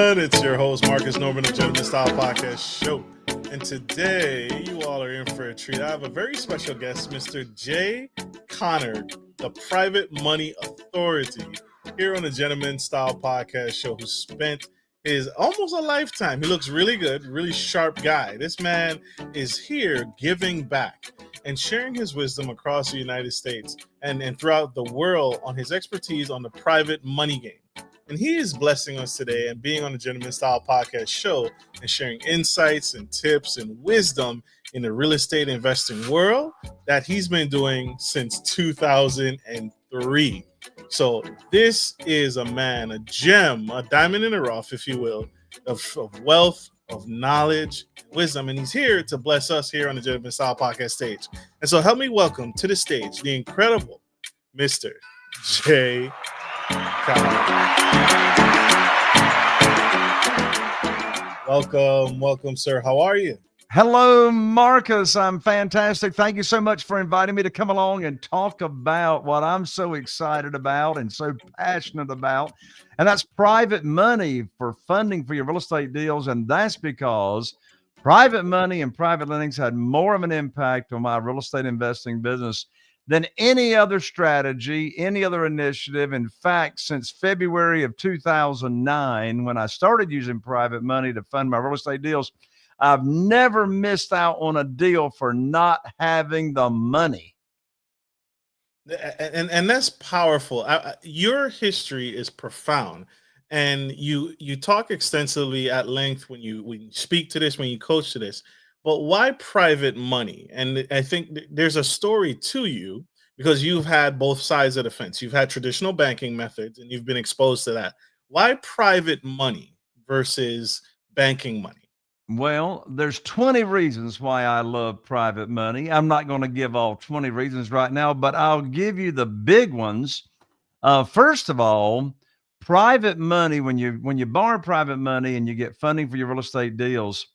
everyone. It's your host, Marcus Norman, the Gentleman Style Podcast Show. And today, you all are in for a treat. I have a very special guest, Mr. Jay Conner, the Private Money Authority, here on the Gentleman Style Podcast Show, who spent his almost a lifetime. He looks really good, really sharp guy. This man is here giving back and sharing his wisdom across the United States and throughout the world on his expertise on the private money game. And he is blessing us today and being on the Gentleman Style Podcast Show and sharing insights and tips and wisdom in the real estate investing world that he's been doing since 2003. So this is a man, a gem, a diamond in the rough, if you will, of wealth, of knowledge, wisdom. And he's here to bless us here on the Gentleman Style Podcast stage. And so help me welcome to the stage the incredible Mr. Jay Conner. Welcome, sir. How are you? Hello, Marcus. I'm fantastic. Thank you so much for inviting me to come along and talk about what I'm so excited about and so passionate about. And that's private money for funding for your real estate deals. And that's because private money and private lending's had more of an impact on my real estate investing business than any other strategy, any other initiative. In fact, since February of 2009, when I started using private money to fund my real estate deals, I've never missed out on a deal for not having the money. And that's powerful. Your history is profound. And you talk extensively at length when you speak to this, when you coach to this. But why private money? And I think there's a story to you because you've had both sides of the fence. You've had traditional banking methods and you've been exposed to that. Why private money versus banking money? Well, there's 20 reasons why I love private money. I'm not going to give all 20 reasons right now, but I'll give you the big ones. First of all, private money, when you borrow private money and you get funding for your real estate deals,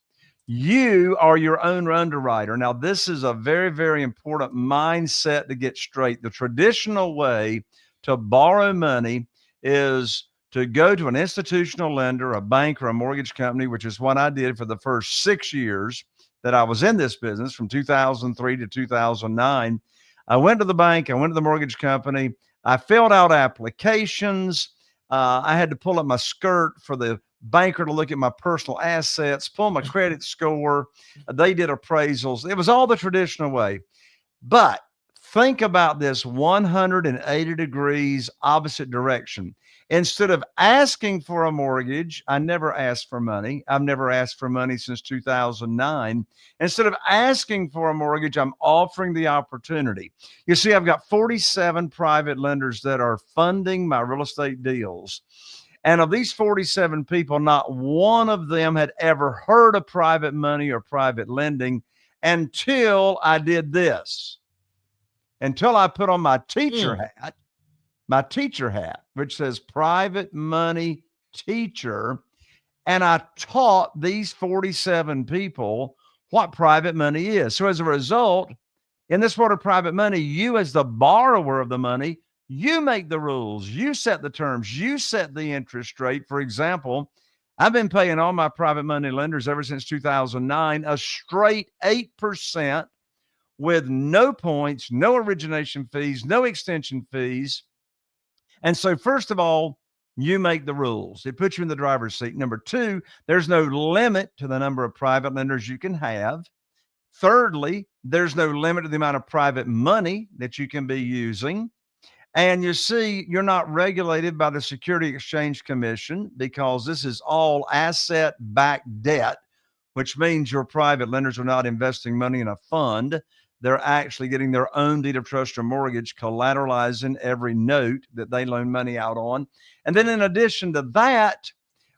you are your own underwriter. Now, this is a very, very important mindset to get straight. The traditional way to borrow money is to go to an institutional lender, a bank, or a mortgage company, which is what I did for the first 6 years that I was in this business from 2003 to 2009. I went to the bank, I went to the mortgage company, I filled out applications. I had to pull up my skirt for the banker to look at my personal assets, pull my credit score. They did appraisals. It was all the traditional way. But think about this 180 degrees opposite direction. Instead of asking for a mortgage, I never asked for money. I've never asked for money since 2009. Instead of asking for a mortgage, I'm offering the opportunity. You see, I've got 47 private lenders that are funding my real estate deals. And of these 47 people, not one of them had ever heard of private money or private lending until I did this. Until I put on my teacher hat, which says private money teacher. And I taught these 47 people what private money is. So as a result, in this world of private money, you as the borrower of the money, you make the rules, you set the terms, you set the interest rate. For example, I've been paying all my private money lenders ever since 2009, a straight 8% with no points, no origination fees, no extension fees. And so first of all, you make the rules. It puts you in the driver's seat. Number two, there's no limit to the number of private lenders you can have. Thirdly, there's no limit to the amount of private money that you can be using. And you see, you're not regulated by the Security Exchange Commission because this is all asset-backed debt, which means your private lenders are not investing money in a fund. They're actually getting their own deed of trust or mortgage, collateralizing every note that they loan money out on. And then in addition to that,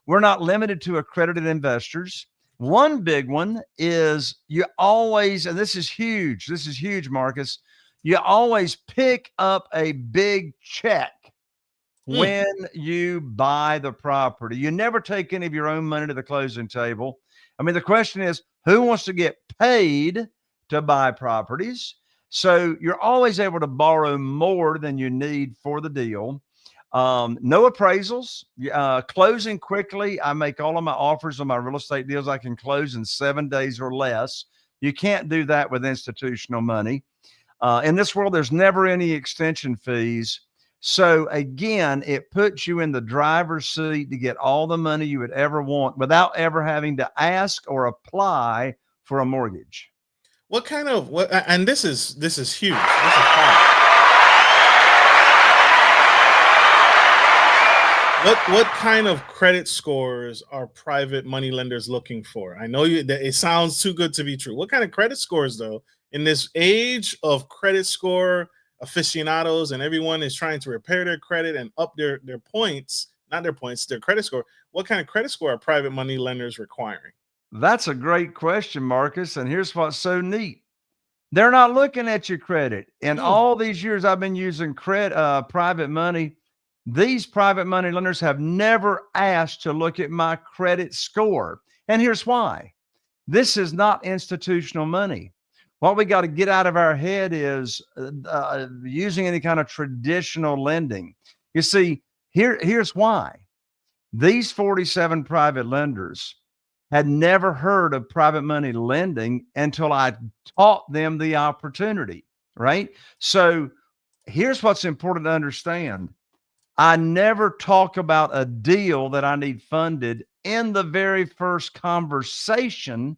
we're not limited to accredited investors. One big one is you always, and this is huge, Marcus, you always pick up a big check when you buy the property. You never take any of your own money to the closing table. I mean, the question is, who wants to get paid to buy properties? So you're always able to borrow more than you need for the deal. No appraisals, closing quickly. I make all of my offers on my real estate deals. I can close in 7 days or less. You can't do that with institutional money. In this world, there's never any extension fees. So again, it puts you in the driver's seat to get all the money you would ever want without ever having to ask or apply for a mortgage. What kind of what? And this is huge. This is hard. What kind of credit scores are private money lenders looking for? I know that it sounds too good to be true. What kind of credit scores, though, in this age of credit score aficionados and everyone is trying to repair their credit and up their points, not their points, their credit score. What kind of credit score are private money lenders requiring? That's a great question, Marcus. And here's what's so neat. They're not looking at your credit. In all these years I've been using private money, these private money lenders have never asked to look at my credit score. And here's why. This is not institutional money. What we got to get out of our head is using any kind of traditional lending. You see, here's why. These 47 private lenders had never heard of private money lending until I taught them the opportunity, right? So here's what's important to understand. I never talk about a deal that I need funded in the very first conversation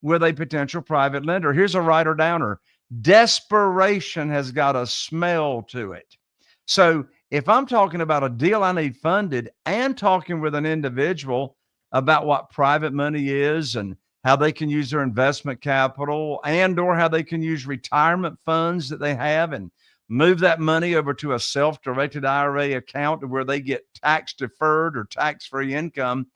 with a potential private lender. Here's a writer downer. Desperation has got a smell to it. So if I'm talking about a deal I need funded and talking with an individual about what private money is and how they can use their investment capital and or how they can use retirement funds that they have and move that money over to a self-directed IRA account where they get tax deferred or tax-free income.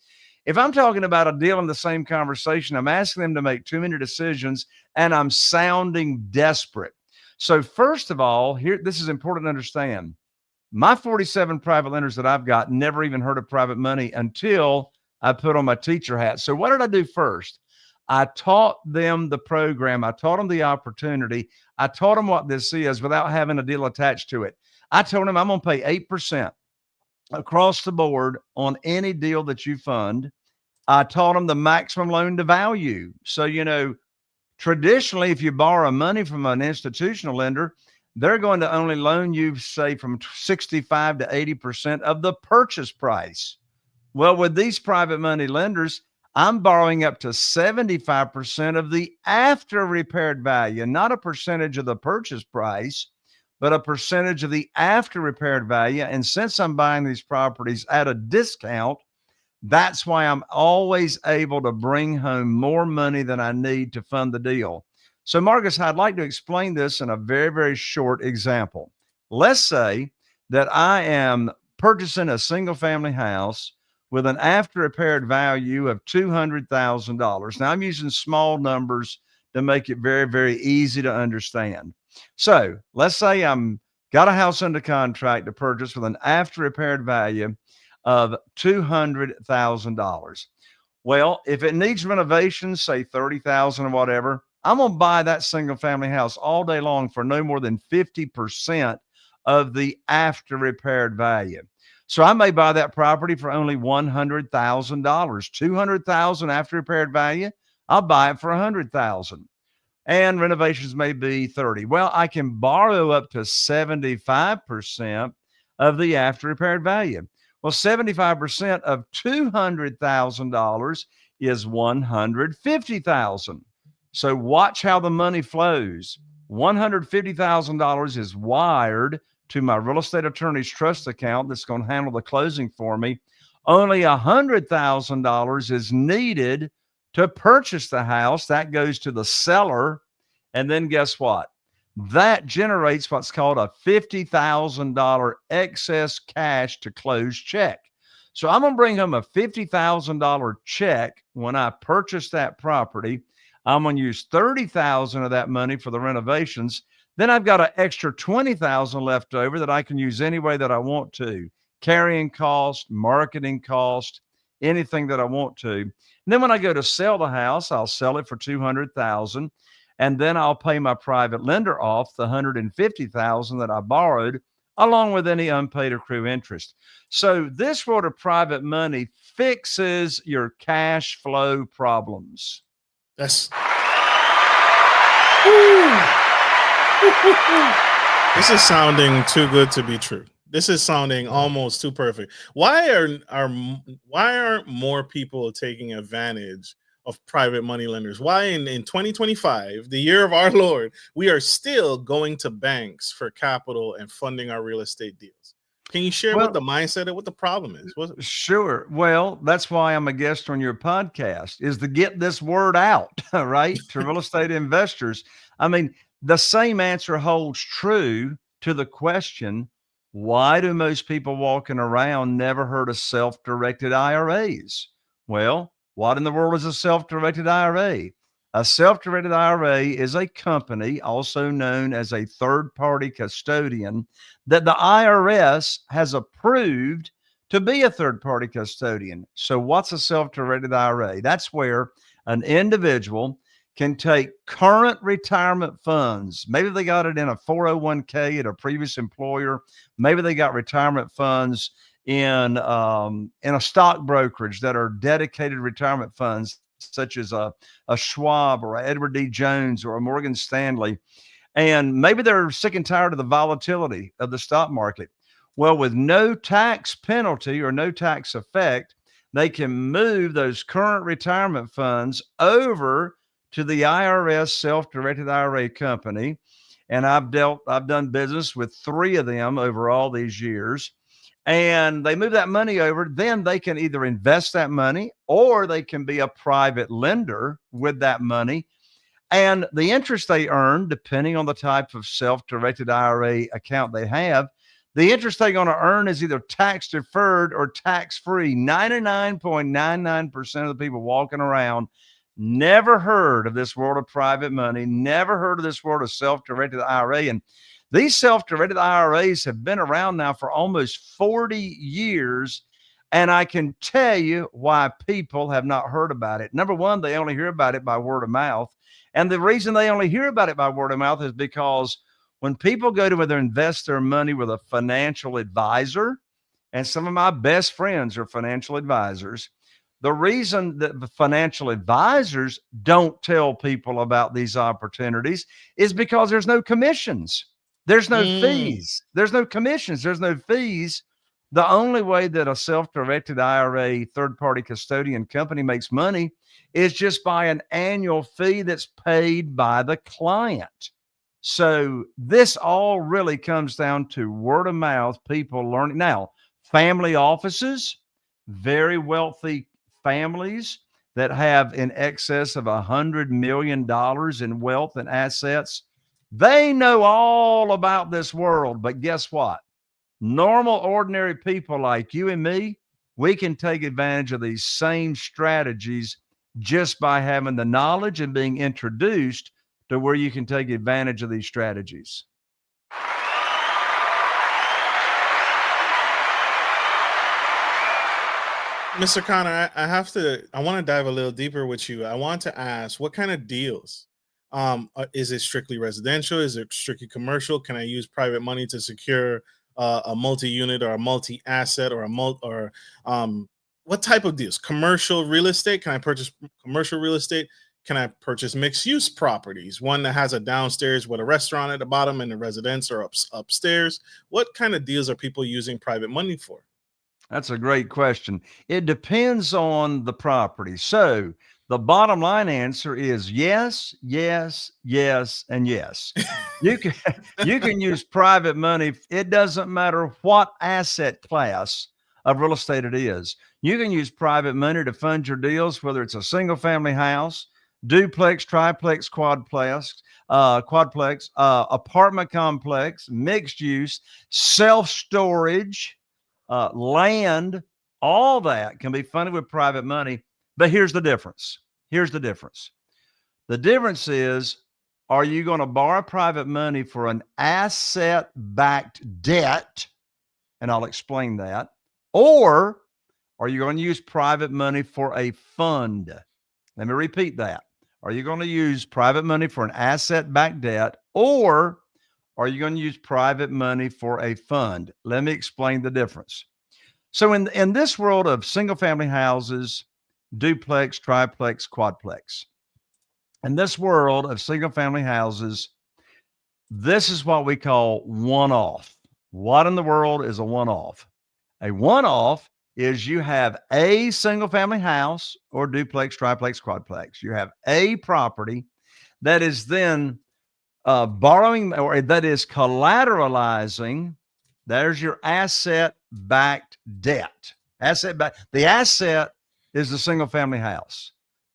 If I'm talking about a deal in the same conversation, I'm asking them to make too many decisions and I'm sounding desperate. So first of all, this is important to understand. My 47 private lenders that I've got never even heard of private money until I put on my teacher hat. So what did I do first? I taught them the program. I taught them the opportunity. I taught them what this is without having a deal attached to it. I told them I'm going to pay 8% across the board on any deal that you fund. I taught them the maximum loan to value. So, traditionally, if you borrow money from an institutional lender, they're going to only loan you, say, from 65 to 80% of the purchase price. Well, with these private money lenders, I'm borrowing up to 75% of the after repaired value, not a percentage of the purchase price, but a percentage of the after repaired value. And since I'm buying these properties at a discount, that's why I'm always able to bring home more money than I need to fund the deal. So, Marcus, I'd like to explain this in a very, very short example. Let's say that I am purchasing a single family house with an after repaired value of $200,000. Now, I'm using small numbers to make it very, very easy to understand. So let's say I'm got a house under contract to purchase with an after repaired value of $200,000. Well, if it needs renovations, say 30,000 or whatever, I'm going to buy that single family house all day long for no more than 50% of the after repaired value. So I may buy that property for only $100,000, 200,000 after repaired value. I'll buy it for 100,000, and renovations may be 30. Well, I can borrow up to 75% of the after repaired value. Well, 75% of $200,000 is $150,000. So watch how the money flows. $150,000 is wired to my real estate attorney's trust account that's going to handle the closing for me. Only $100,000 is needed to purchase the house. That goes to the seller. And then guess what? That generates what's called a $50,000 excess cash to close check. So I'm going to bring home a $50,000 check when I purchase that property. I'm going to use $30,000 of that money for the renovations. Then I've got an extra $20,000 left over that I can use any way that I want to. Carrying cost, marketing cost, anything that I want to. And then when I go to sell the house, I'll sell it for $200,000. And then I'll pay my private lender off the $150,000 that I borrowed along with any unpaid accrued interest. So this sort of private money fixes your cash flow problems. That's this is sounding too good to be true. This is sounding almost too perfect. Why aren't more people taking advantage of private money lenders? Why in 2025, the year of our Lord, we are still going to banks for capital and funding our real estate deals? Can you share what Well, the mindset and what the problem is? sure. Well, that's why I'm a guest on your podcast, is to get this word out, right? To real estate investors. I mean, the same answer holds true to the question, why do most people walking around never heard of self-directed IRAs? Well, what in the world is a self-directed IRA? A self-directed IRA is a company, also known as a third-party custodian, that the IRS has approved to be a third-party custodian. So what's a self-directed IRA? That's where an individual can take current retirement funds. Maybe they got it in a 401k at a previous employer. Maybe they got retirement funds in a stock brokerage that are dedicated retirement funds, such as a Schwab or a Edward D. Jones or a Morgan Stanley. And maybe they're sick and tired of the volatility of the stock market. Well, with no tax penalty or no tax effect, they can move those current retirement funds over to the IRS self-directed IRA company. And I've done business with 3 of them over all these years. And they move that money over, then they can either invest that money or they can be a private lender with that money. And the interest they earn, depending on the type of self-directed IRA account they have, the interest they're going to earn is either tax deferred or tax free. 99.99% of the people walking around never heard of this world of private money, never heard of this world of self-directed IRA. And these self-directed IRAs have been around now for almost 40 years. And I can tell you why people have not heard about it. Number one, they only hear about it by word of mouth. And the reason they only hear about it by word of mouth is because when people go to either invest their money with a financial advisor, and some of my best friends are financial advisors, the reason that the financial advisors don't tell people about these opportunities is because there's no commissions. There's no Mm, fees. There's no commissions. There's no fees. The only way that a self-directed IRA third-party custodian company makes money is just by an annual fee that's paid by the client. So this all really comes down to word of mouth, people learning. Now, family offices, very wealthy families that have in excess of $100 million in wealth and assets, they know all about this world. But guess what? Normal, ordinary people like you and me, we can take advantage of these same strategies just by having the knowledge and being introduced to where you can take advantage of these strategies. Mr. Connor, I want to dive a little deeper with you. I want to ask, what kind of deals? Is it strictly residential? Is it strictly commercial? Can I use private money to secure a multi-unit or a multi-asset or um, what type of deals? Commercial real estate? Can I purchase commercial real estate? Can I purchase mixed-use properties? One that has a downstairs with a restaurant at the bottom and the residence or upstairs. What kind of deals are people using private money for? That's a great question. It depends on the property. So the bottom line answer is yes, yes, yes, and yes. You can you can use private money. It doesn't matter what asset class of real estate it is. You can use private money to fund your deals, whether it's a single family house, duplex, triplex, quadplex, apartment complex, mixed use, self storage, land, all that can be funded with private money. But here's the difference. Here's the difference. The difference is, are you going to borrow private money for an asset backed debt? And I'll explain that. Or are you going to use private money for a fund? Let me repeat that. Are you going to use private money for an asset backed debt, or or are you going to use private money for a fund? Let me explain the difference. So in this world of single family houses, duplex, triplex, quadplex, in this world of single family houses, this is what we call one-off. What in the world is a one-off? A one-off is you have a single family house or duplex, triplex, quadplex. You have a property that is then borrowing, or that is collateralizing. There's your asset-backed debt. The asset is the single family house.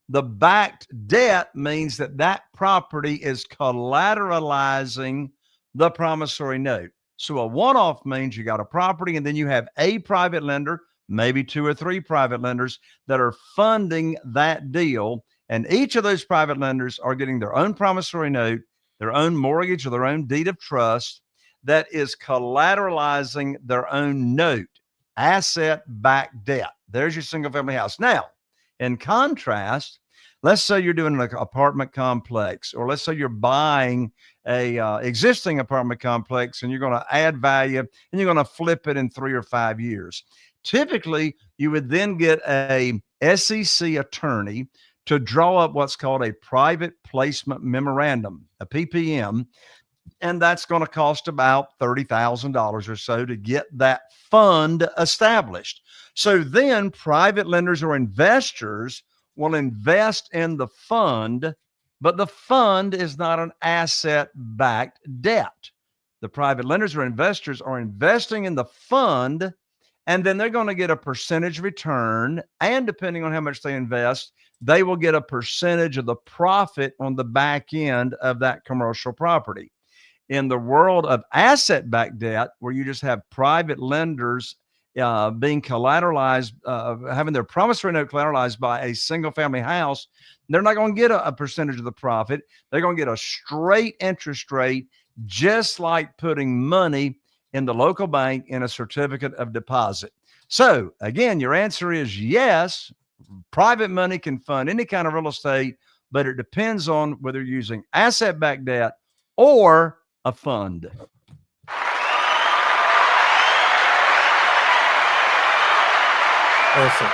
The backed debt means that property is collateralizing the promissory note. So a one-off means you got a property and then you have a private lender, maybe 2 or 3 private lenders that are funding that deal. And each of those private lenders are getting their own promissory note, their own mortgage, or their own deed of trust that is collateralizing their own note, asset-backed debt. There's your single family house. Now, in contrast, let's say you're doing an apartment complex, or let's say you're buying a existing apartment complex and you're going to add value and you're going to flip it in 3 or 5 years. Typically, you would then get a SEC attorney to draw up what's called a private placement memorandum, a PPM, and that's going to cost about $30,000 or so to get that fund established. So then private lenders or investors will invest in the fund, but the fund is not an asset-backed debt. The private lenders or investors are investing in the fund, and then they're going to get a percentage return. And depending on how much they invest, they will get a percentage of the profit on the back end of that commercial property. In the world of asset-backed debt, where you just have private lenders being collateralized, having their promissory note collateralized by a single-family house, they're not going to get a percentage of the profit. They're going to get a straight interest rate, just like putting money in the local bank in a certificate of deposit. So, again, your answer is yes. Private money can fund any kind of real estate, but it depends on whether you're using asset-backed debt or a fund. Perfect.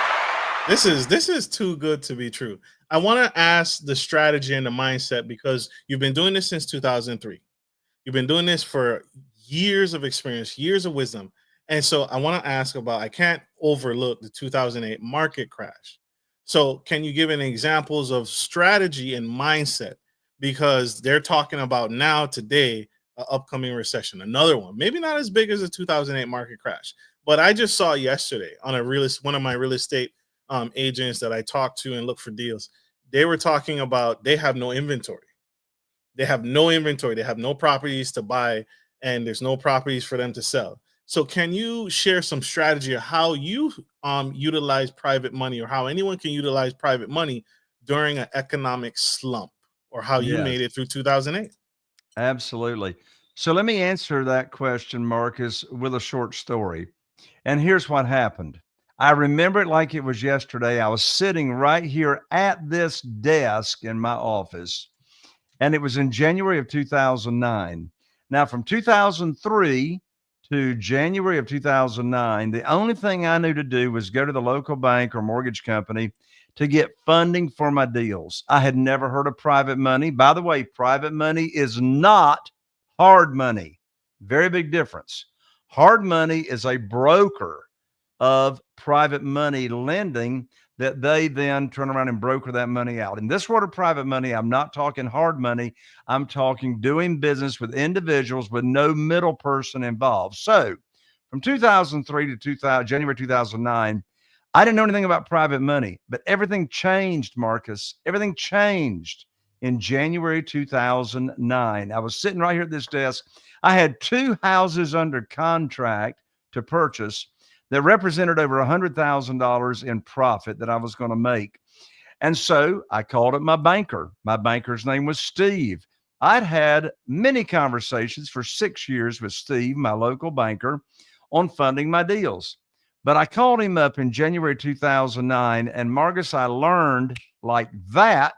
This is too good to be true. I want to ask the strategy and the mindset, because you've been doing this since 2003. You've been doing this for years of experience, years of wisdom. And so I want to ask about, I can't overlook the 2008 market crash. So can you give any examples of strategy and mindset? Because they're talking about now today, an upcoming recession, another one, maybe not as big as the 2008 market crash. But I just saw yesterday on one of my real estate agents that I talked to and look for deals. They were talking about they have no inventory. They have no inventory. They have no properties to buy, and there's no properties for them to sell. So can you share some strategy of how you utilize private money, or how anyone can utilize private money during an economic slump, or how you Yes, made it through 2008? absolutely. So let me answer that question, Marcus, with a short story. And here's what happened. I remember it like it was yesterday. I was sitting right here at this desk in my office, and it was in January of 2009. Now, from 2003 to January of 2009, the only thing I knew to do was go to the local bank or mortgage company to get funding for my deals. I had never heard of private money. By the way, private money is not hard money. Very big difference. Hard money is a broker of private money lending that they then turn around and broker that money out. In this world of private money, I'm not talking hard money. I'm talking doing business with individuals with no middle person involved. So from 2003 to January 2009, I didn't know anything about private money, but everything changed, Marcus. Everything changed in January 2009. I was sitting right here at this desk. I had 2 houses under contract to purchase that represented over $100,000 in profit that I was going to make. And so I called up my banker. My banker's name was Steve. I'd had many conversations for 6 years with Steve, my local banker, on funding my deals. But I called him up in January 2009, and Marcus, I learned like that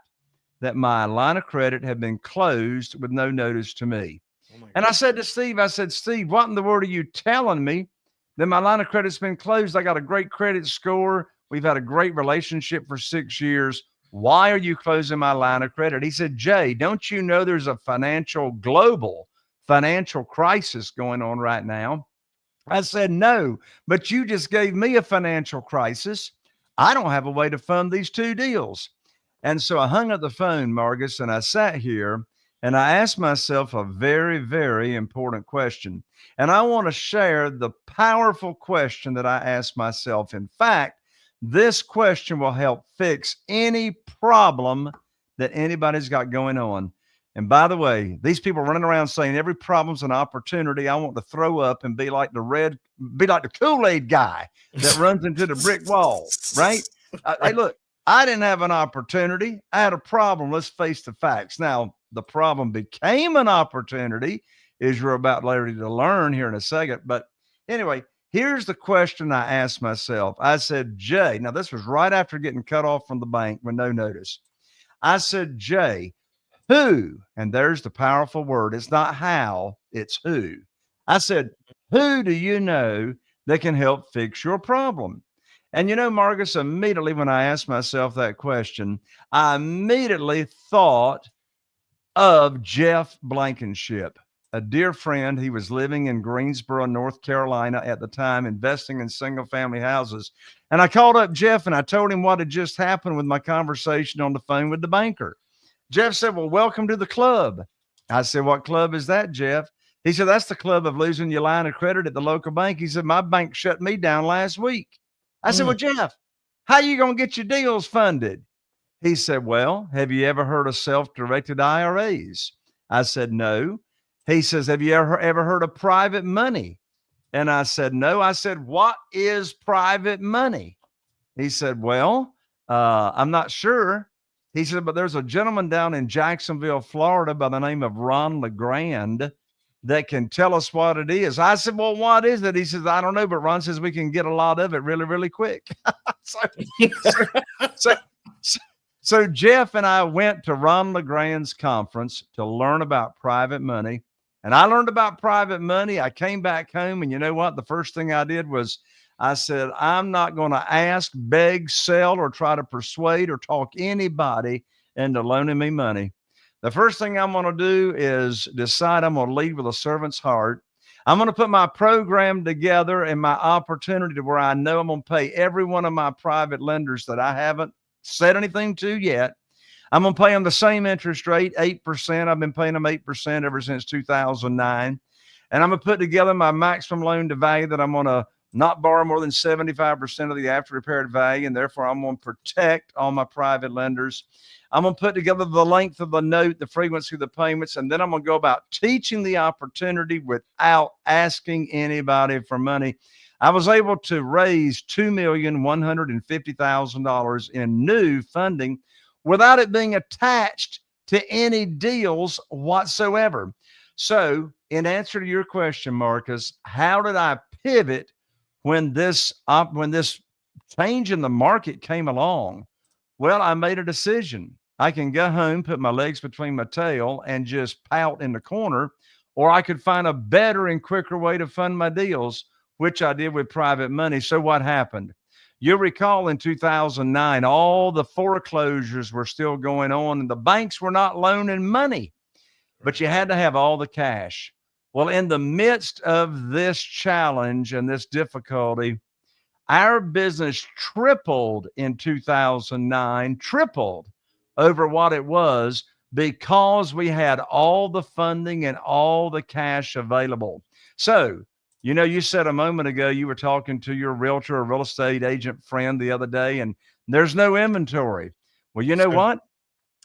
my line of credit had been closed with no notice to me. Oh my And I God. said to Steve, I said, Steve, what in the world are you telling me that my line of credit's been closed? I got a great credit score. We've had a great relationship for 6 years. Why are you closing my line of credit? He said, Jay, don't you know there's a global financial crisis going on right now? I said, no, but you just gave me a financial crisis. I don't have a way to fund these two deals. And so I hung up the phone, Marcus, and I sat here and I asked myself a very, very important question. And I want to share the powerful question that I asked myself. In fact, this question will help fix any problem that anybody's got going on. And by the way, these people running around saying every problem's an opportunity. I want to throw up and be like the Kool-Aid guy that runs into the brick wall, right? Hey, look, I didn't have an opportunity. I had a problem. Let's face the facts. Now, the problem became an opportunity, as you're about ready to learn here in a second. But anyway, here's the question I asked myself. I said, Jay, now this was right after getting cut off from the bank with no notice. I said, Jay, who, and there's the powerful word, it's not how, it's who. I said, who do you know that can help fix your problem? And Marcus, immediately when I asked myself that question, I immediately thought of Jeff Blankenship, a dear friend. He was living in Greensboro, North Carolina at the time, investing in single family houses. And I called up Jeff and I told him what had just happened with my conversation on the phone with the banker. Jeff said, well, welcome to the club. I said, what club is that, Jeff? He said, that's the club of losing your line of credit at the local bank. He said, my bank shut me down last week. I said, well, Jeff, how you going to get your deals funded? He said, well, have you ever heard of self-directed IRAs? I said, no. He says, have you ever heard of private money? And I said, no. I said, what is private money? He said, well, I'm not sure. He said, but there's a gentleman down in Jacksonville, Florida by the name of Ron LeGrand that can tell us what it is. I said, well, what is it? He says, I don't know, but Ron says we can get a lot of it really, really quick. So Jeff and I went to Ron LeGrand's conference to learn about private money. And I learned about private money. I came back home, and you know what? The first thing I did was I said, I'm not going to ask, beg, sell, or try to persuade or talk anybody into loaning me money. The first thing I'm going to do is decide I'm going to lead with a servant's heart. I'm going to put my program together and my opportunity to where I know I'm going to pay every one of my private lenders that I haven't said anything to yet. I'm going to pay them the same interest rate, 8%. I've been paying them 8% ever since 2009. And I'm going to put together my maximum loan to value that I'm going to not borrow more than 75% of the after repaired value. And therefore, I'm going to protect all my private lenders. I'm going to put together the length of the note, the frequency of the payments, and then I'm going to go about teaching the opportunity without asking anybody for money. I was able to raise $2,150,000 in new funding without it being attached to any deals whatsoever. So, in answer to your question, Marcus, how did I pivot when this change in the market came along? Well, I made a decision. I can go home, put my legs between my tail, and just pout in the corner, or I could find a better and quicker way to fund my deals, which I did with private money. So what happened? You'll recall in 2009, all the foreclosures were still going on and the banks were not loaning money, but you had to have all the cash. Well, in the midst of this challenge and this difficulty, our business tripled in 2009, tripled over what it was because we had all the funding and all the cash available. So, you said a moment ago you were talking to your realtor or real estate agent friend the other day, and there's no inventory. Well, you know what?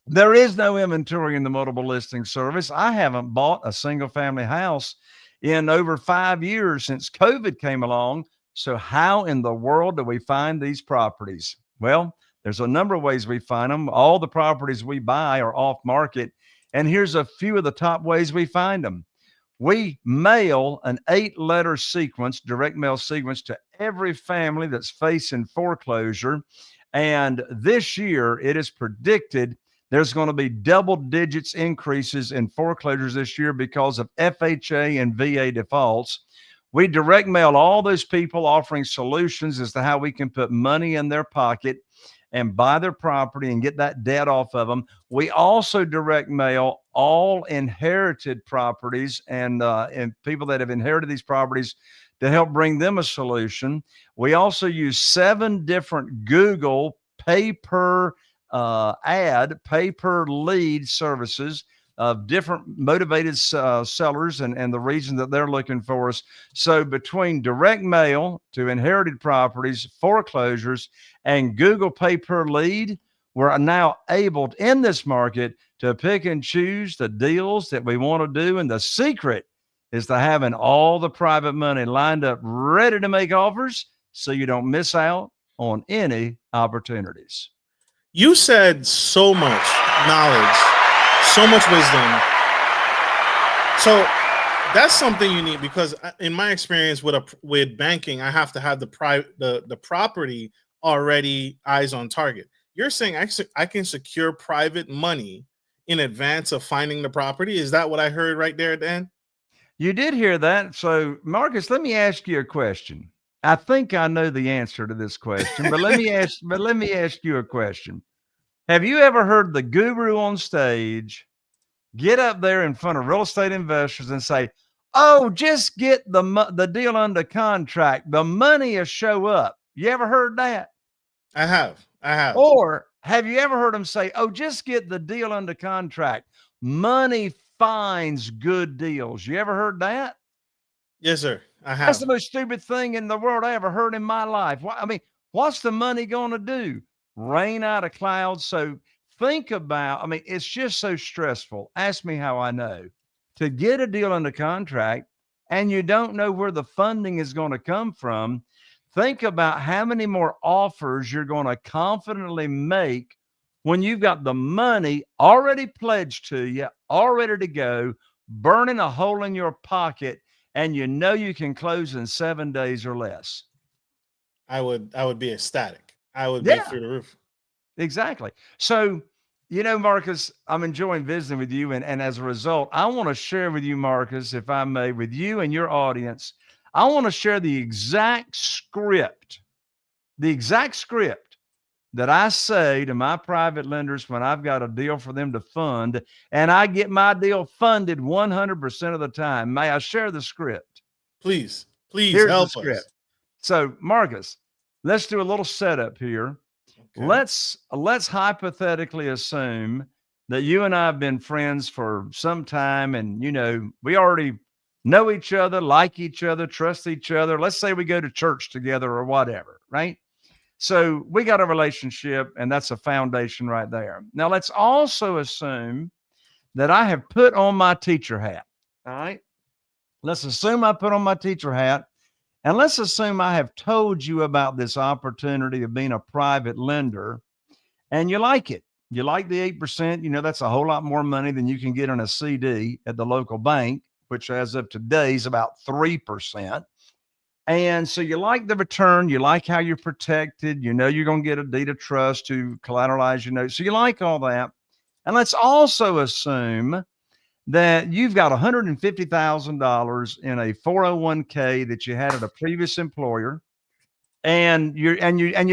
There is no inventory in the multiple listing service. I haven't bought a single family house in over 5 years since COVID came along. So how in the world do we find these properties? Well, there's a number of ways we find them. All the properties we buy are off market. And here's a few of the top ways we find them. We mail an 8-letter sequence, direct mail sequence, to every family that's facing foreclosure. And this year, it is predicted There's going to be double digits increases in foreclosures this year because of FHA and VA defaults. We direct mail all those people offering solutions as to how we can put money in their pocket and buy their property and get that debt off of them. We also direct mail all inherited properties and people that have inherited these properties to help bring them a solution. We also use 7 different Google pay per lead services of different motivated sellers and the reason that they're looking for us. So between direct mail to inherited properties, foreclosures, and Google pay per lead, we're now able in this market to pick and choose the deals that we want to do. And the secret is to having all the private money lined up, ready to make offers so you don't miss out on any opportunities. You said so much knowledge, so much wisdom. So that's something you need, because in my experience with banking, I have to have the property already eyes on target. You're saying I can secure private money in advance of finding the property. Is that what I heard right there, Dan? You did hear that. So, Marcus, let me ask you a question. I think I know the answer to this question, but let me ask you a question. Have you ever heard the guru on stage get up there in front of real estate investors and say, "Oh, just get the deal under contract. The money will show up." You ever heard that? I have. Or have you ever heard them say, "Oh, just get the deal under contract. Money finds good deals." You ever heard that? Yes, sir. I have. That's the most stupid thing in the world I ever heard in my life. I mean, what's the money going to do? Rain out of clouds. So think about, I mean, it's just so stressful. Ask me how I know. To get a deal under contract and you don't know where the funding is going to come from, think about how many more offers you're going to confidently make when you've got the money already pledged to you, all ready to go, burning a hole in your pocket, and you know you can close in 7 days or less. I would be ecstatic. I would be Yeah, through the roof. exactly. So, Marcus, I'm enjoying visiting with you. And as a result, I want to share with you, Marcus, if I may, with you and your audience, I want to share the exact script that I say to my private lenders when I've got a deal for them to fund, and I get my deal funded 100% of the time. May I share the script? Please Here's the help script. us. So, Marcus, let's do a little setup here. Okay. Let's hypothetically assume that you and I have been friends for some time, and we already know each other, like each other, trust each other. Let's say we go to church together or whatever, right? So we got a relationship, and that's a foundation right there. Now let's also assume that I have put on my teacher hat. All right. Let's assume I put on my teacher hat, and let's assume I have told you about this opportunity of being a private lender, and you like it. You like the 8%. That's a whole lot more money than you can get on a CD at the local bank, which as of today is about 3%. And so you like the return, you like how you're protected, you're going to get a deed of trust to collateralize your note. So you like all that. And let's also assume that you've got $150,000 in a 401k that you had at a previous employer, and you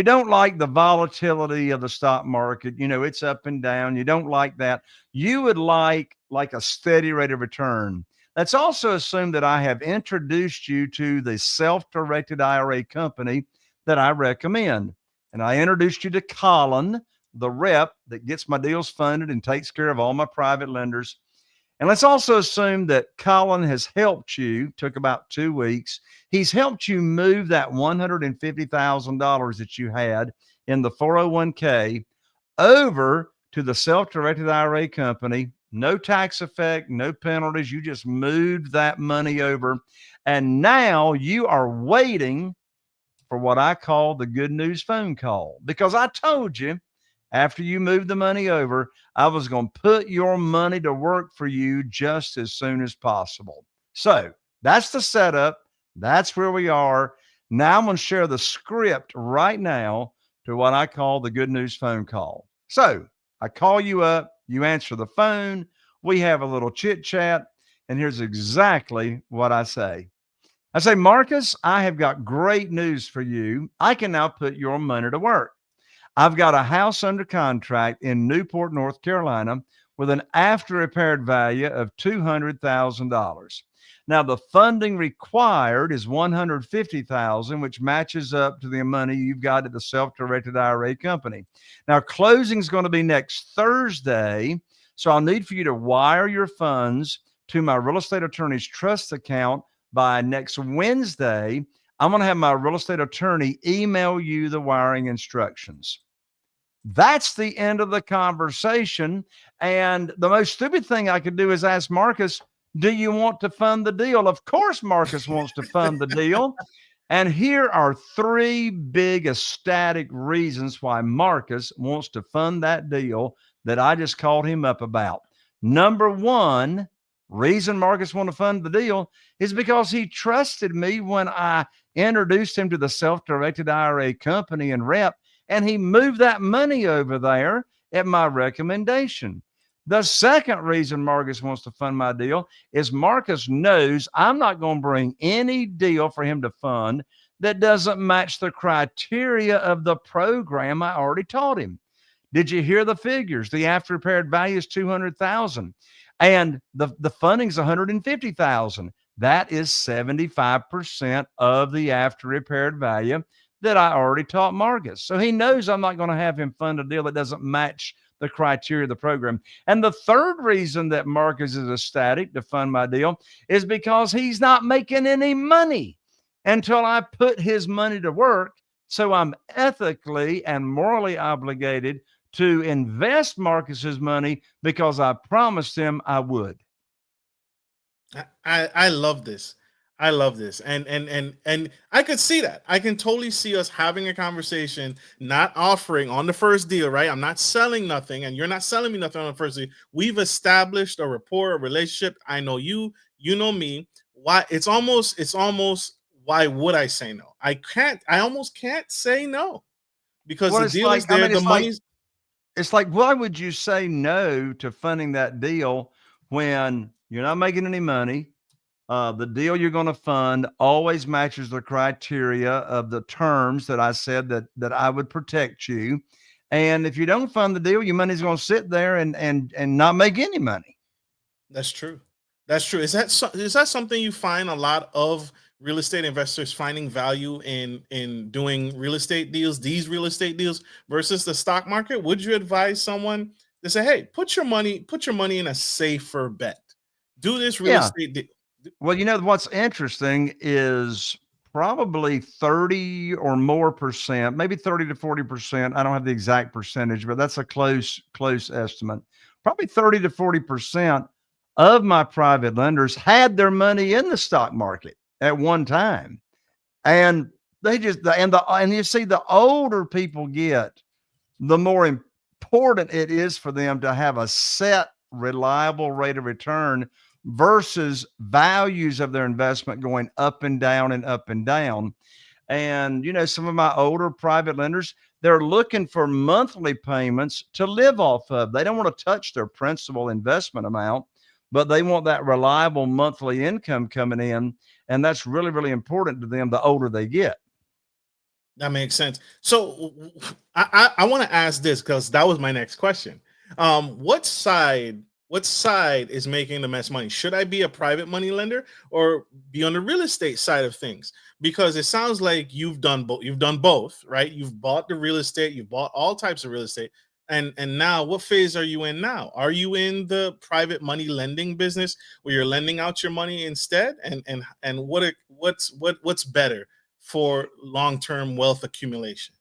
don't like the volatility of the stock market. It's up and down. You don't like that. You would like a steady rate of return. Let's also assume that I have introduced you to the self-directed IRA company that I recommend. And I introduced you to Colin, the rep that gets my deals funded and takes care of all my private lenders. And let's also assume that Colin has helped you, took about 2 weeks. He's helped you move that $150,000 that you had in the 401k over to the self-directed IRA company. No tax effect, no penalties. You just moved that money over. And now you are waiting for what I call the good news phone call, because I told you after you moved the money over, I was going to put your money to work for you just as soon as possible. So that's the setup. That's where we are. Now I'm going to share the script right now to what I call the good news phone call. So I call you up, you answer the phone, we have a little chit chat, and here's exactly what I say. I say, Marcus, I have got great news for you. I can now put your money to work. I've got a house under contract in Newport, North Carolina, with an after repaired value of $200,000. Now, the funding required is $150,000, which matches up to the money you've got at the self-directed IRA company. Now, closing is going to be next Thursday, so I'll need for you to wire your funds to my real estate attorney's trust account by next Wednesday. I'm going to have my real estate attorney email you the wiring instructions. That's the end of the conversation. And the most stupid thing I could do is ask Marcus, do you want to fund the deal? Of course, Marcus wants to fund the deal. And here are three big ecstatic reasons why Marcus wants to fund that deal that I just called him up about. Number one, reason Marcus want to fund the deal is because he trusted me when I introduced him to the self-directed IRA company and rep, and he moved that money over there at my recommendation. The second reason Marcus wants to fund my deal is Marcus knows I'm not going to bring any deal for him to fund that doesn't match the criteria of the program I already taught him. Did you hear the figures? The after repaired value is $200,000 and the funding is $150,000. That is 75% of the after repaired value that I already taught Marcus. So he knows I'm not going to have him fund a deal that doesn't match the criteria of the program. And the third reason that Marcus is ecstatic to fund my deal is because he's not making any money until I put his money to work. So I'm ethically and morally obligated to invest Marcus's money because I promised him I would. I love this. I love this. And I could see that. I can totally see us having a conversation, not offering on the first deal, right? I'm not selling nothing, and you're not selling me nothing on the first deal. We've established a rapport, a relationship. I know you, you know me. Why it's almost why would I say no? I almost can't say no because Well, the it's deal is like, I there, mean, the money's it's like, why would you say no to funding that deal when you're not making any money? The deal you're going to fund always matches the criteria of the terms that I said that I would protect you. And if you don't fund the deal, your money's going to sit there and not make any money. That's true. That's true. Is that something you find a lot of real estate investors finding value in doing real estate deals, these real estate deals versus the stock market? Would you advise someone to say, "Hey, put your money in a safer bet. Do this real Yeah. estate deal." Well, what's interesting is probably 30 or more percent, maybe 30 to 40%. I don't have the exact percentage, but that's a close estimate. Probably 30 to 40% of my private lenders had their money in the stock market at one time. And and you see, the older people get, the more important it is for them to have a set, reliable rate of return versus values of their investment going up and down and up and down. And, some of my older private lenders, they're looking for monthly payments to live off of. They don't want to touch their principal investment amount, but they want that reliable monthly income coming in. And that's really, really important to them the older they get. That makes sense. So I want to ask this because that was my next question. What side is making the most money? Should I be a private money lender or be on the real estate side of things? Because it sounds like you've done both. You've done both, right? You've bought the real estate, you've bought all types of real estate. And now what phase are you in now? Are you in the private money lending business where you're lending out your money instead? And what's better for long-term wealth accumulation?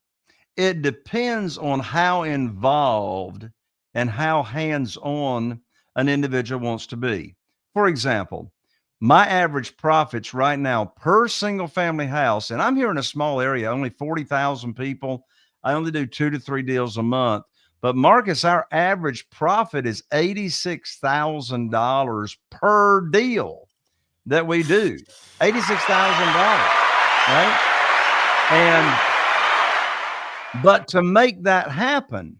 It depends on how involved and how hands-on an individual wants to be. For example, my average profits right now per single family house, and I'm here in a small area, only 40,000 people. I only do 2 to 3 deals a month. But Marcus, our average profit is $86,000 per deal that we do. $86,000, right? And but to make that happen,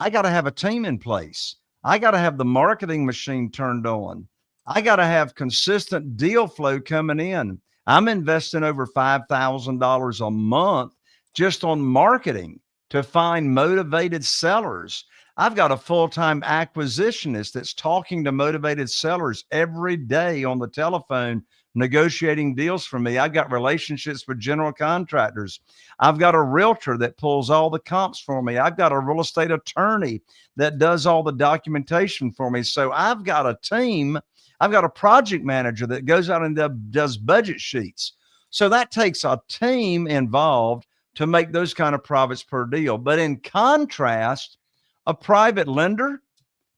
I got to have a team in place. I got to have the marketing machine turned on. I got to have consistent deal flow coming in. I'm investing over $5,000 a month just on marketing to find motivated sellers. I've got a full-time acquisitionist that's talking to motivated sellers every day on the telephone, negotiating deals for me. I've got relationships with general contractors. I've got a realtor that pulls all the comps for me. I've got a real estate attorney that does all the documentation for me. So I've got a team. I've got a project manager that goes out and does budget sheets. So that takes a team involved to make those kind of profits per deal. But in contrast, a private lender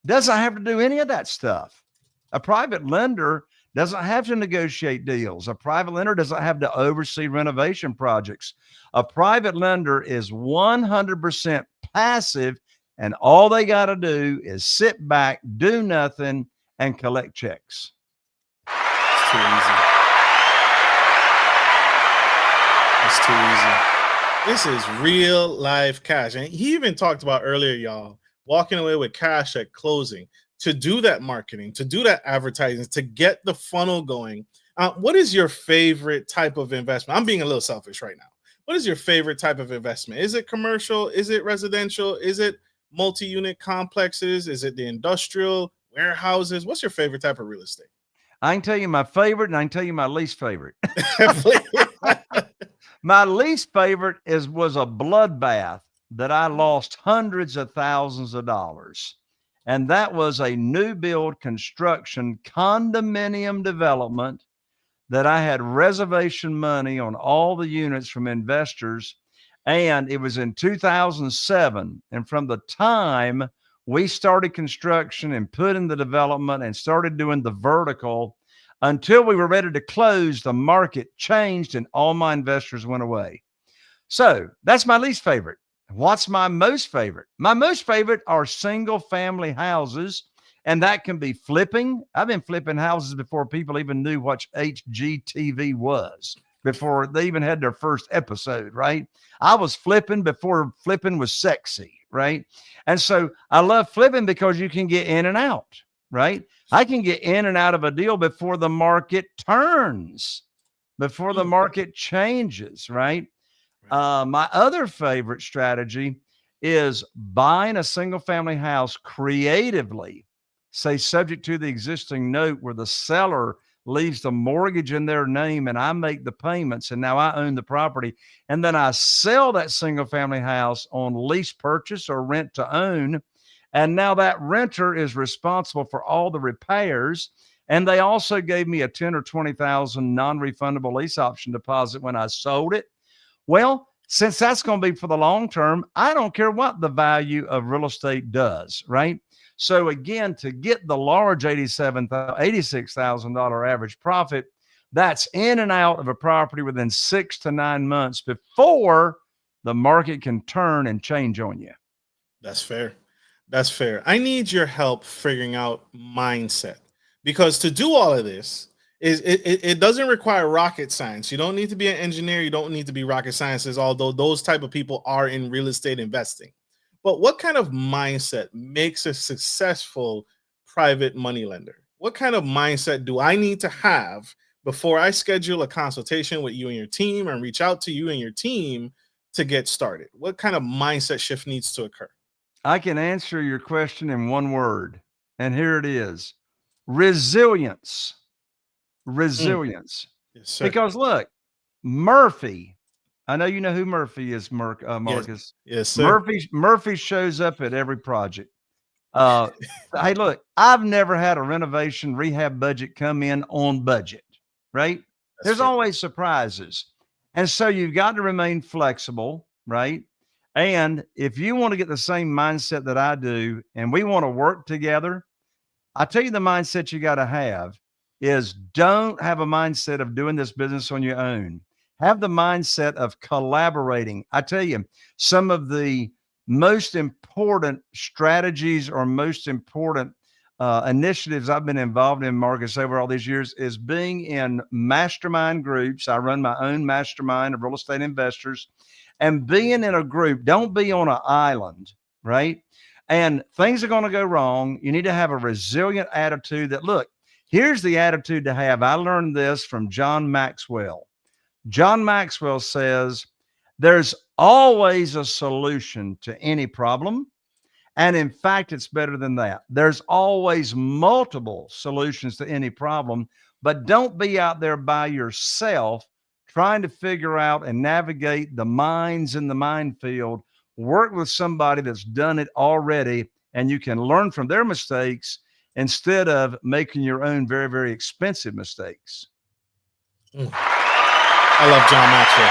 doesn't have to do any of that stuff. A private lender doesn't have to negotiate deals. A private lender doesn't have to oversee renovation projects. A private lender is 100% passive, and all they got to do is sit back, do nothing, and collect checks. It's too easy. It's too easy. This is real life cash. And he even talked about earlier, y'all, walking away with cash at closing to do that marketing, to do that advertising, to get the funnel going. What is your favorite type of investment? I'm being a little selfish right now. What is your favorite type of investment? Is it commercial? Is it residential? Is it multi-unit complexes? Is it the industrial warehouses? What's your favorite type of real estate? I can tell you my favorite and I can tell you my least favorite. My least favorite was a bloodbath that I lost hundreds of thousands of dollars. And that was a new build construction condominium development that I had reservation money on all the units from investors. And it was in 2007. And from the time we started construction and put in the development and started doing the vertical until we were ready to close, the market changed and all my investors went away. So that's my least favorite. What's my most favorite? My most favorite are single family houses, and that can be flipping. I've been flipping houses before people even knew what HGTV was, before they even had their first episode, right? I was flipping before flipping was sexy, right? And so I love flipping because you can get in and out, right? I can get in and out of a deal before the market turns, before the market changes, right? My other favorite strategy is buying a single family house creatively, say subject to the existing note where the seller leaves the mortgage in their name and I make the payments and now I own the property. And then I sell that single family house on lease purchase or rent to own. And now that renter is responsible for all the repairs. And they also gave me a 10 or 20,000 non-refundable lease option deposit when I sold it. Well, since that's going to be for the long term, I don't care what the value of real estate does, right? So again, to get the large $86,000 average profit, that's in and out of a property within 6 to 9 months before the market can turn and change on you. That's fair. That's fair. I need your help figuring out mindset, because to do all of this, it doesn't require rocket science. You don't need to be an engineer. You don't need to be rocket scientists, although those type of people are in real estate investing. But what kind of mindset makes a successful private money lender? What kind of mindset do I need to have before I schedule a consultation with you and your team and reach out to you and your team to get started? What kind of mindset shift needs to occur? I can answer your question in one word, and here it is: resilience. Resilience. Yes, sir. Because look, Murphy, I know you know who Murphy is, Marcus. Yes, sir. Murphy shows up at every project. Hey, look, I've never had a renovation rehab budget come in on budget, right? There's fair. always surprises. And so you've got to remain flexible, right? And if you want to get the same mindset that I do, and we want to work together, I tell you the mindset you got to have is don't have a mindset of doing this business on your own. Have the mindset of collaborating. I tell you, some of the most important strategies or most important initiatives I've been involved in, Marcus, over all these years is being in mastermind groups. I run my own mastermind of real estate investors, and being in a group. Don't be on an island, right? And things are going to go wrong. You need to have a resilient attitude that, look, here's the attitude to have. I learned this from John Maxwell. John Maxwell says, there's always a solution to any problem. And in fact, it's better than that. There's always multiple solutions to any problem, but don't be out there by yourself trying to figure out and navigate the mines in the minefield. Work with somebody that's done it already, and you can learn from their mistakes instead of making your own very, very expensive mistakes. I love John Maxwell.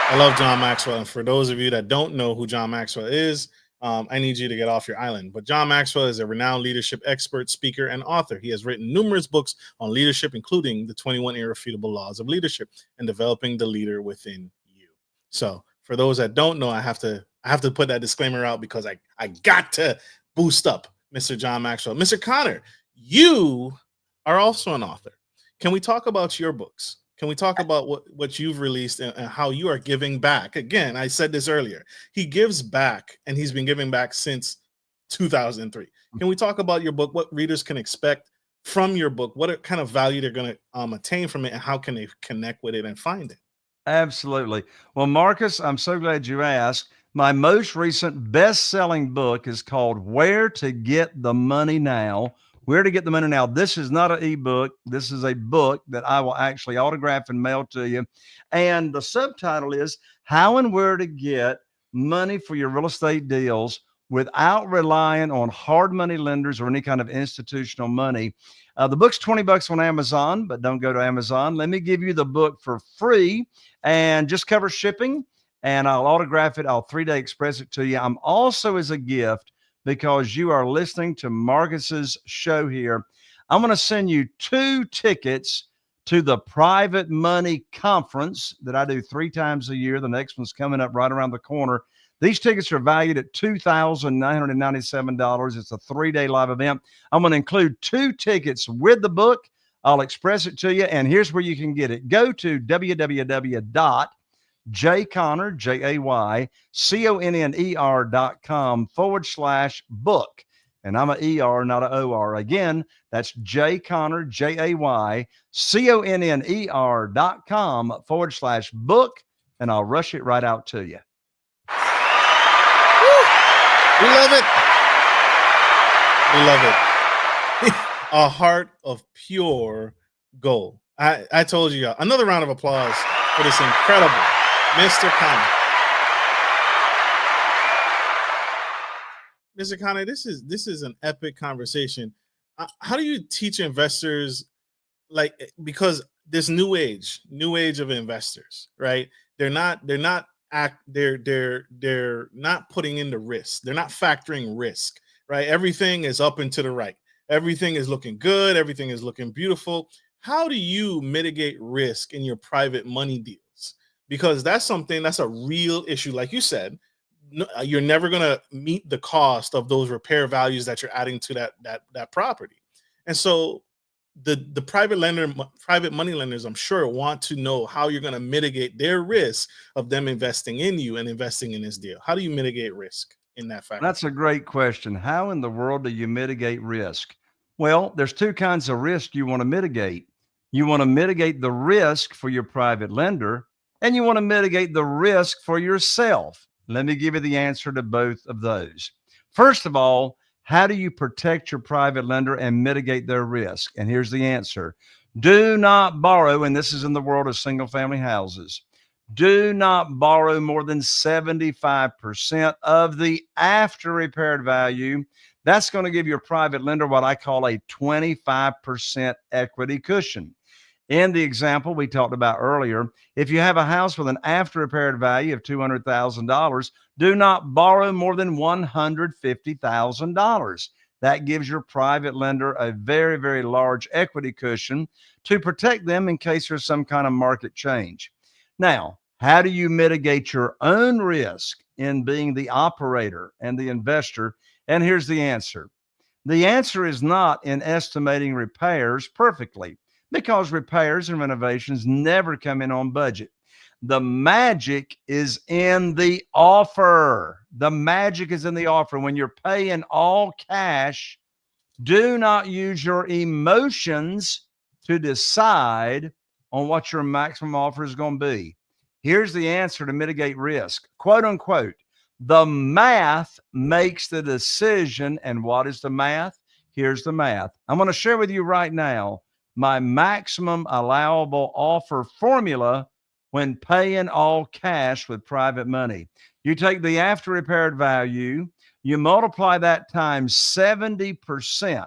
I love John Maxwell. And for those of you that don't know who John Maxwell is, I need you to get off your island. But John Maxwell is a renowned leadership expert, speaker, and author. He has written numerous books on leadership, including the 21 Irrefutable Laws of Leadership and Developing the Leader Within You. So for those that don't know, I have to put that disclaimer out because I got to boost up Mr. John Maxwell. Mr. Connor, you are also an author. Can we talk about your books? Can we talk about what you've released and how you are giving back? Again, I said this earlier. He gives back, and he's been giving back since 2003. Can we talk about your book, what readers can expect from your book, what kind of value they're going to attain from it, and how can they connect with it and find it? Absolutely. Well, Marcus, I'm so glad you asked. My most recent best-selling book is called Where to Get the Money Now. Where to Get the Money Now. This is not an ebook. This is a book that I will actually autograph and mail to you. And the subtitle is How and Where to Get Money for Your Real Estate Deals Without Relying on Hard Money Lenders or any kind of institutional money. The book's $20 on Amazon, but don't go to Amazon. Let me give you the book for free and just cover shipping, and I'll autograph it. I'll 3-day express it to you. I'm also, as a gift, because you are listening to Marcus's show here, I'm going to send you 2 tickets to the Private Money Conference that I do 3 times a year. The next one's coming up right around the corner. These tickets are valued at $2,997. It's a 3-day live event. I'm going to include 2 tickets with the book. I'll express it to you, and here's where you can get it. Go to jayconner.com/book. And I'm an ER, not an OR. Again, that's jayconner, jayconner.com/book. And I'll rush it right out to you. We love it. We love it. A heart of pure gold. I told you, another round of applause for this incredible Mr. Connor. Mr. Connor, this is an epic conversation. How do you teach investors, because this new age of investors, right? They're not putting in the risk. They're not factoring risk, right? Everything is up and to the right. Everything is looking good. Everything is looking beautiful. How do you mitigate risk in your private money deals? Because that's a real issue. Like you said, you're never going to meet the cost of those repair values that you're adding to that property. And so the private money lenders, I'm sure, want to know how you're going to mitigate their risk of them investing in you and investing in this deal. How do you mitigate risk in that factor? That's a great question. How in the world do you mitigate risk? Well, there's 2 kinds of risk you want to mitigate. You want to mitigate the risk for your private lender, and you want to mitigate the risk for yourself. Let me give you the answer to both of those. First of all, how do you protect your private lender and mitigate their risk? And here's the answer. Do not borrow, and this is in the world of single-family houses, do not borrow more than 75% of the after repaired value. That's going to give your private lender what I call a 25% equity cushion. In the example we talked about earlier, if you have a house with an after repaired value of $200,000, do not borrow more than $150,000. That gives your private lender a very, very large equity cushion to protect them in case there's some kind of market change. Now, how do you mitigate your own risk in being the operator and the investor? And here's the answer. The answer is not in estimating repairs perfectly, because repairs and renovations never come in on budget. The magic is in the offer. The magic is in the offer. When you're paying all cash, do not use your emotions to decide on what your maximum offer is going to be. Here's the answer to mitigate risk. Quote unquote, the math makes the decision. And what is the math? Here's the math. I'm going to share with you right now my maximum allowable offer formula when paying all cash with private money. You take the after repaired value, you multiply that times 70%.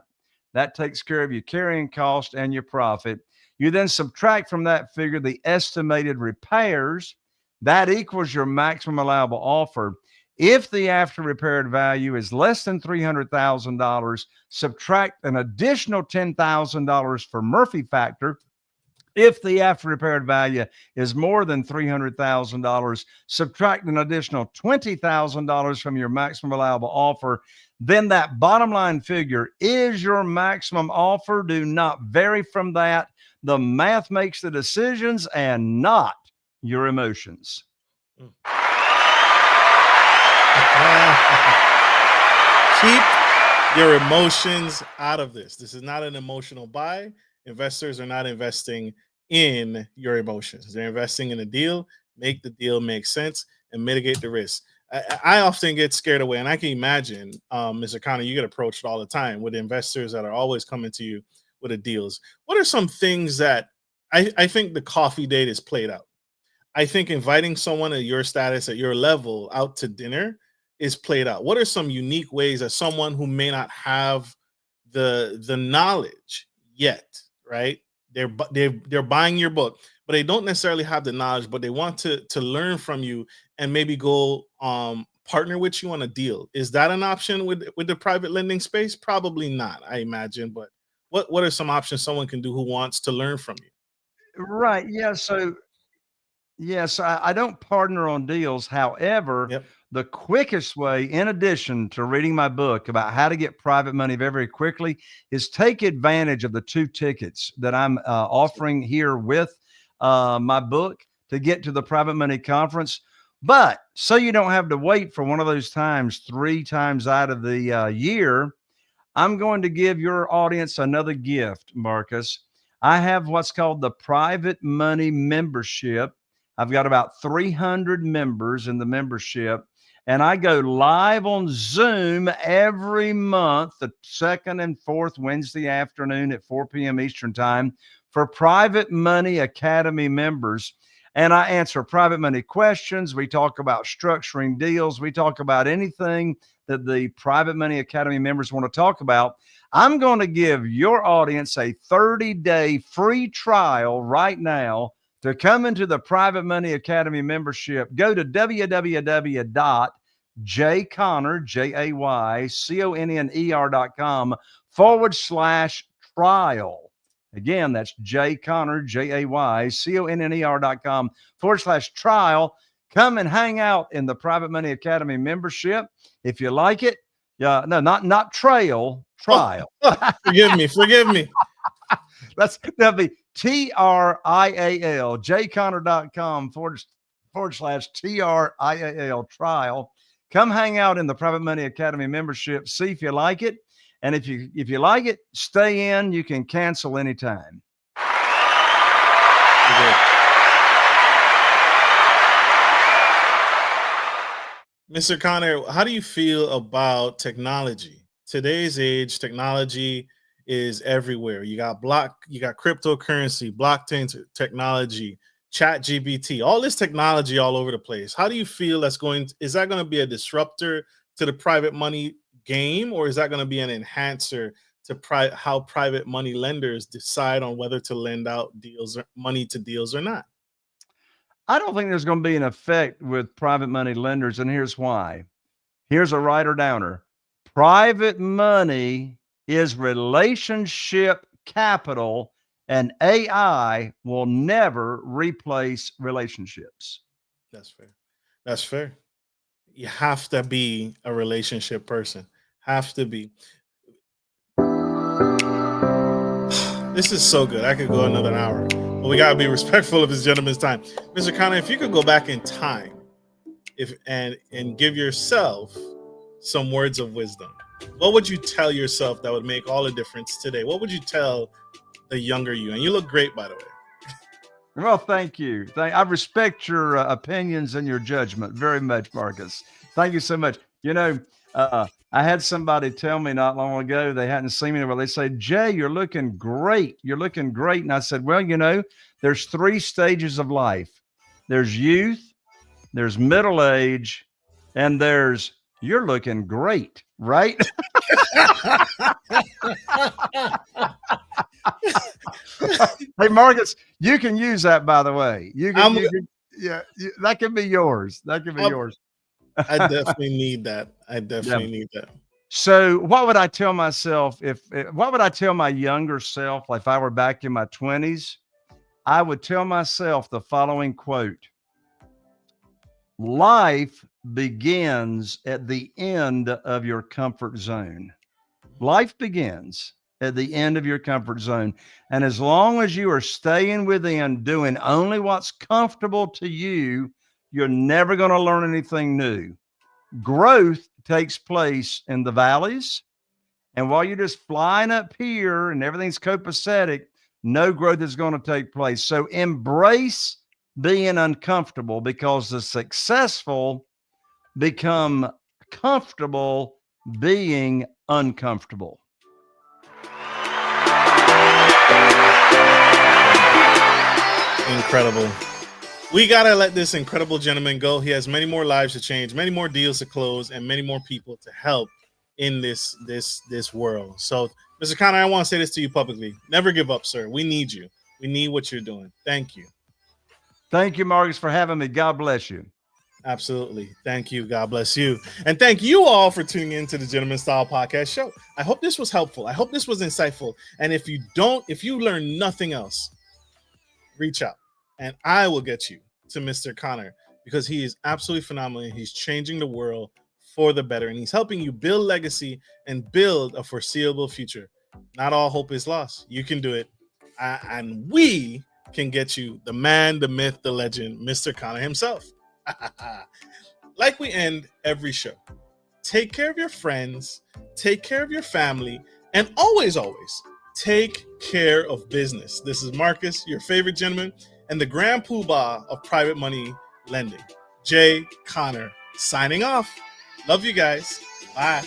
That takes care of your carrying cost and your profit. You then subtract from that figure the estimated repairs. That equals your maximum allowable offer. If the after repaired value is less than $300,000, subtract an additional $10,000 for Murphy factor. If the after repaired value is more than $300,000, subtract an additional $20,000 from your maximum allowable offer. Then that bottom line figure is your maximum offer. Do not vary from that. The math makes the decisions and not your emotions. Keep your emotions out of this. This is not an emotional buy. Investors are not investing in your emotions. They're investing in a deal. Make the deal make sense and mitigate the risk. I often get scared away, and I can imagine, Mr. Connor, you get approached all the time with investors that are always coming to you with the deals. What are some things that I think the coffee date is played out? I think inviting someone at your status, at your level, out to dinner is played out. What are some unique ways that someone who may not have the knowledge yet, right? They're buying your book, but they don't necessarily have the knowledge, but they want to learn from you and maybe go partner with you on a deal. Is that an option with the private lending space? Probably not, I imagine. But what are some options someone can do who wants to learn from you? Right. Yeah. So yes, I don't partner on deals. However, Yep. the quickest way, in addition to reading my book about how to get private money very quickly, is take advantage of the 2 tickets that I'm offering here with my book to get to the Private Money Conference. But so you don't have to wait for one of those times 3 times out of the year, I'm going to give your audience another gift, Marcus. I have what's called the Private Money Membership. I've got about 300 members in the membership, and I go live on Zoom every month, the second and fourth Wednesday afternoon at 4 p.m. Eastern Time for Private Money Academy members. And I answer private money questions. We talk about structuring deals. We talk about anything that the Private Money Academy members want to talk about. I'm going to give your audience a 30-day free trial right now to come into the Private Money Academy membership. Go to www.jayconner.com/trial. Again, that's jayconner.com/trial. Come and hang out in the Private Money Academy membership. If you like it, no, not trail, trial. Forgive me. That'll be TRIAL, jayconner.com/TRIAL trial. Come hang out in the Private Money Academy membership. See if you like it. And if you like it, stay in. You can cancel anytime. Mr. Connor, how do you feel about technology? Today's age, technology is everywhere. You got cryptocurrency, blockchain technology, chat GPT, all this technology all over the place. How do you feel is that going to be a disruptor to the private money game, or is that going to be an enhancer to how private money lenders decide on whether to lend out money to deals or not? I don't think there's going to be an effect with private money lenders, and here's why. Here's a writer downer. Private money is relationship capital, and AI will never replace relationships. That's fair. You have to be a relationship person. Have to be. This is so good. I could go another hour. But we gotta be respectful of this gentleman's time. Mr. Connor, if you could go back in time, and give yourself some words of wisdom, what would you tell yourself that would make all the difference today? What would you tell the younger you? And you look great, by the way. Well, thank you. I respect your opinions and your judgment very much, Marcus. Thank you so much. I had somebody tell me not long ago, they hadn't seen me, but they said, Jay, you're looking great. You're looking great. And I said, well, there's 3 stages of life. There's youth, there's middle age, and there's you're looking great, right? Hey, Marcus, you can use that, by the way. That can be yours. That can be yours. I definitely need that. Need that. So what would I tell myself what would I tell my younger self if I were back in my 20s? I would tell myself the following quote: life begins at the end of your comfort zone. Life begins at the end of your comfort zone. And as long as you are staying within, doing only what's comfortable to you, you're never going to learn anything new. Growth takes place in the valleys. And while you're just flying up here and everything's copacetic, no growth is going to take place. So embrace being uncomfortable, because the successful become comfortable being uncomfortable. Incredible. We gotta let this incredible gentleman go. He has many more lives to change, many more deals to close, and many more people to help in this world. So, Mr. Connor, I want to say this to you publicly: never give up, sir. We need you. We need what you're doing. Thank you. Thank you, Marcus, for having me. God bless you. Absolutely. Thank you. God bless you. And thank you all for tuning into the Gentleman Style Podcast Show. I hope this was helpful. I hope this was insightful. And if you learn nothing else, reach out and I will get you to Mr. Connor, because he is absolutely phenomenal. He's changing the world for the better, and he's helping you build legacy and build a foreseeable future. Not all hope is lost. You can do it. And we can get you the man, the myth, the legend, Mr. Connor himself. Like we end every show, take care of your friends, take care of your family, and always take care of business. This is Marcus, your favorite gentleman, and the grand poobah of private money lending, Jay Connor, signing off. Love you guys. Bye.